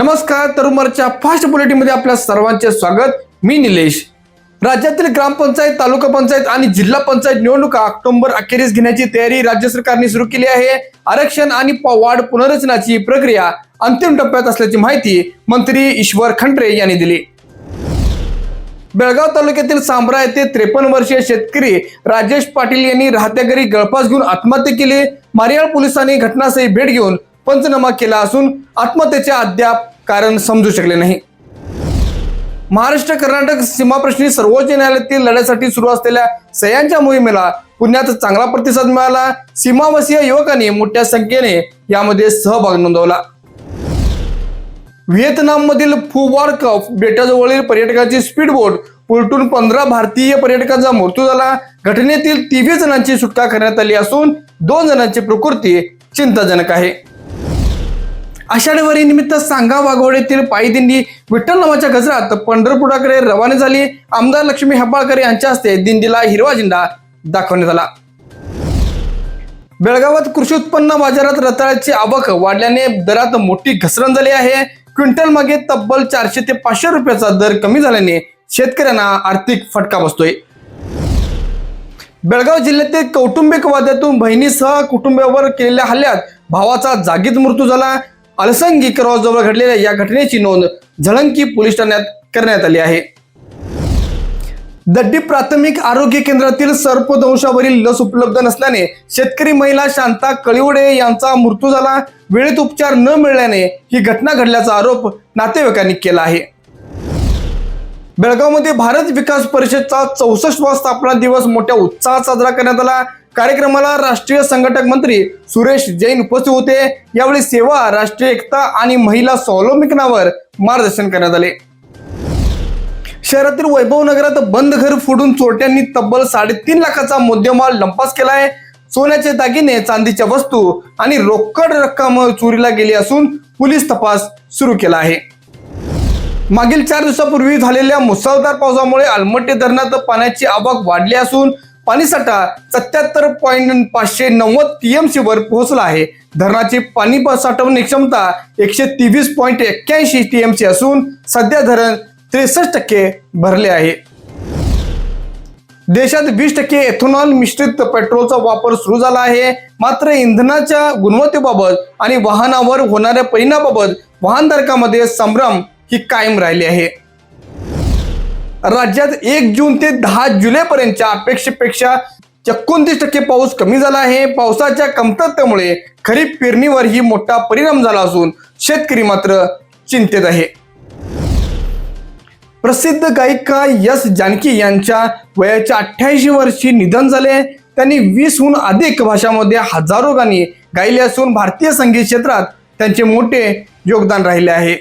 नमस्कार, तरुमरच्या फास्ट बुलेटिनमध्ये आपल्या सर्वांचे स्वागत। मी निलेश। राज्यातील ग्रामपंचायत, तालुका पंचायत आणि जिल्हा पंचायत निवडणुका ऑक्टोबर अखेरीस घेण्याची तयारी राज्य सरकारने सुरू केली आहे। आरक्षण आणि वार्ड पुनर्रचनाची प्रक्रिया अंतिम टप्प्यात असल्याची माहिती मंत्री ईश्वर खंड्रे यांनी दिली। बेळगाव तालुक्यातील सांब्रा येथे 53 वर्षीय शेतकरी राजेश पाटील यांनी राहत्या घरी गळफास घेऊन आत्महत्या केली। मारियाळ पोलिसांनी घटनास्थळी भेट घेऊन पंचनामा केला असून आत्महत्येचे अद्याप कारण समजू शकले नाही। महाराष्ट्र कर्नाटक सीमाप्रश्नी सर्वोच्च न्यायालयातील लढ्यासाठी सुरू असलेल्या सह्यांच्या मोहिमेला पुण्यात चांगला प्रतिसाद मिळाला। सीमावासीय युवकांनी मोठ्या संख्येने यामध्ये सहभाग नोंदवला। व्हिएतनाम मधील फू बार कफ बेटाजवळील पर्यटकाची स्पीडबोट उलटून 15 भारतीय पर्यटकांचा मृत्यू झाला। घटनेतील 23 जणांची सुटका करण्यात आली असून 2 जणांची प्रकृती चिंताजनक आहे। आषाढी वारी निमित्त सांगा वाघोडेतील पायी दिंडी विठ्ठल नामाच्या गजरात पंढरपुराकडे रवाना झाली। आमदार लक्ष्मी हेब्बाळकर यांच्या हस्ते दिंडीला हिरवा झेंडा दाखवण्यात आला। बेळगावात कृषी उत्पन्न बाजारात रताळ्याची आवक वाढल्याने दरात मोठी घसरण झाली आहे। क्विंटल मागे तब्बल 400 ते 500 रुपयाचा दर कमी झाल्याने शेतकऱ्यांना आर्थिक फटका बसतोय। बेळगाव जिल्ह्यातील कौटुंबिक वादातून बहिणीसह कुटुंबावर केलेल्या हल्ल्यात भावाचा जागीच मृत्यू झाला। अलसंगी क्रॉसजवळ घडलेल्या या घटनेची नोंद झळंकी पोलीस ठाण्यात करण्यात आली आहे। दड्डी प्राथमिक आरोग्य केंद्रातील सर्पदंशावरील लस उपलब्ध नसल्याने शेतकरी महिला शांता कळिवडे यांचा मृत्यू झाला। वेळेत उपचार न मिळाल्याने ही घटना घडल्याचा आरोप नातेवाईकांनी केला आहे। बेळगावमध्ये भारत विकास परिषदचा 64वा स्थापना दिवस मोठ्या उत्साहात साजरा करण्यात आला। कार्यक्रमाला राष्ट्रीय संघटक मंत्री सुरेश जैन उपस्थित होते। यावेळी सेवा, राष्ट्रीय एकता आणि महिला स्वावलंबनावर मार्गदर्शन करण्यात आले। शहरातील वैभव नगरात बंद घर फोडून चोरट्यांनी तब्बल 3.5 लाखाचा मुद्देमाल लंपास केला आहे। सोन्याचे दागिने, चांदीच्या वस्तू आणि रोकड रक्कम चोरीला गेली असून पोलीस तपास सुरू केला आहे। मागील 4 दिवसापूर्वी झालेल्या मुसळधार पावसामुळे अलमट्टी धरणात पाण्याची आवक वाढली असून पाणीसाठा 77.590 टीएमसी वर पोहोचला आहे। धरणाची पाणी साठवणी क्षमता 123.81 टीएमसी असून सध्या धरण 63% भरले आहे। देशात 20% एथेनॉल मिश्रित पेट्रोलचा वापर सुरू झाला आहे। मात्र इंधनाच्या गुणवत्तेबाबत आणि वाहनावर होणाऱ्या परिणामाबाबत वाहनधारकांमध्ये संभ्रम ही कायम राहिली आहे। राज्यात 1 जून ते 10 जुलै पर्यंतच्या अपेक्षेपेक्षा 29% पाऊस कमी झाला आहे। पावसाच्या कमतरतेमुळे खरीप पेरणीवरही मोठा परिणाम झाला असून शेतकरी मात्र चिंतेत आहे। प्रसिद्ध गायिका एस जानकी यांच्या वयाच्या 88 वर्षी निधन झाले। त्यांनी 20हून अधिक भाषांमध्ये हजारो गाणी गायली असून भारतीय संगीत क्षेत्रात त्यांचे मोठे योगदान राहिले आहे।